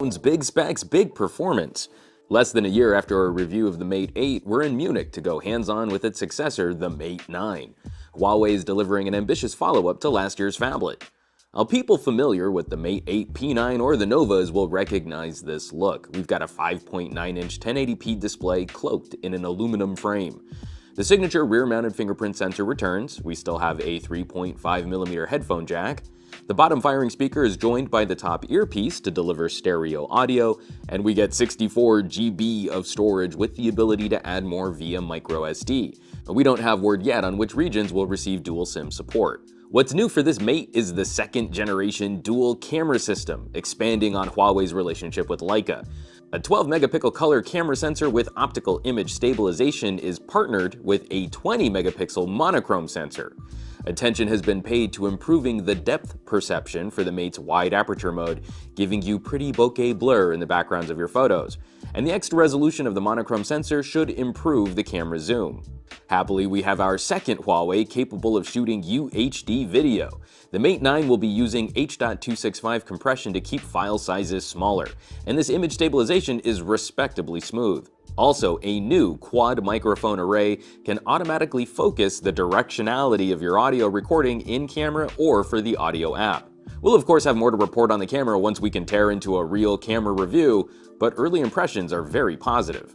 Big specs, big performance. Less than a year after a review of the Mate 8, we're in Munich to go hands-on with its successor, the Mate 9. Huawei is delivering an ambitious follow-up to last year's phablet. Now, people familiar with the Mate 8 P9 or the Novas will recognize this look. We've got a 5.9-inch 1080p display cloaked in an aluminum frame. The signature rear-mounted fingerprint sensor returns. We still have a 3.5mm headphone jack. The bottom firing speaker is joined by the top earpiece to deliver stereo audio, and we get 64 GB of storage with the ability to add more via microSD. We don't have word yet on which regions will receive dual SIM support. What's new for this Mate is the second-generation dual camera system, expanding on Huawei's relationship with Leica. A 12-megapixel color camera sensor with optical image stabilization is partnered with a 20-megapixel monochrome sensor. Attention has been paid to improving the depth perception for the Mate's wide aperture mode, giving you pretty bokeh blur in the backgrounds of your photos. And the extra resolution of the monochrome sensor should improve the camera zoom. Happily, we have our second Huawei capable of shooting UHD video. The Mate 9 will be using H.265 compression to keep file sizes smaller, and this image stabilization is respectably smooth. Also, a new quad microphone array can automatically focus the directionality of your audio recording in camera or for the audio app. We'll of course have more to report on the camera once we can tear into a real camera review, but early impressions are very positive.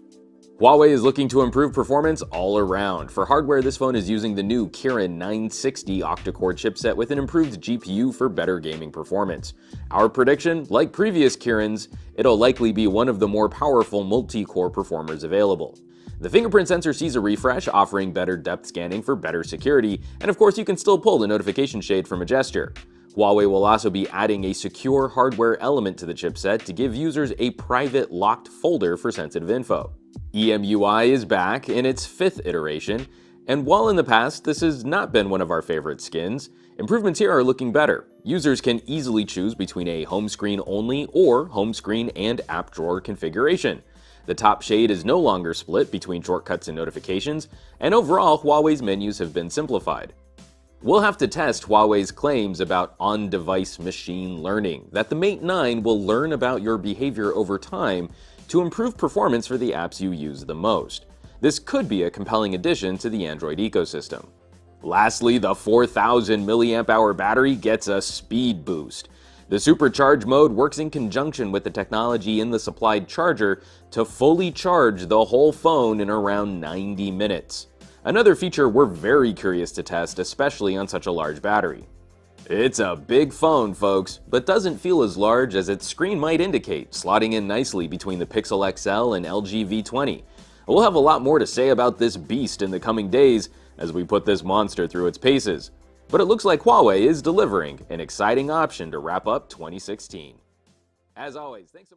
Huawei is looking to improve performance all around. For hardware, this phone is using the new Kirin 960 octa-core chipset with an improved GPU for better gaming performance. Our prediction, like previous Kirins, it'll likely be one of the more powerful multi-core performers available. The fingerprint sensor sees a refresh, offering better depth scanning for better security, and of course you can still pull the notification shade from a gesture. Huawei will also be adding a secure hardware element to the chipset to give users a private locked folder for sensitive info. EMUI is back in its 5th iteration, and while in the past this has not been one of our favorite skins, improvements here are looking better. Users can easily choose between a home screen only or home screen and app drawer configuration. The top shade is no longer split between shortcuts and notifications, and overall Huawei's menus have been simplified. We'll have to test Huawei's claims about on-device machine learning, that the Mate 9 will learn about your behavior over time to improve performance for the apps you use the most. This could be a compelling addition to the Android ecosystem. Lastly, the 4,000 mAh battery gets a speed boost. The supercharge mode works in conjunction with the technology in the supplied charger to fully charge the whole phone in around 90 minutes. Another feature we're very curious to test, especially on such a large battery. It's a big phone, folks, but doesn't feel as large as its screen might indicate, slotting in nicely between the Pixel XL and LG V20. We'll have a lot more to say about this beast in the coming days as we put this monster through its paces. But it looks like Huawei is delivering an exciting option to wrap up 2016. As always, thanks so much.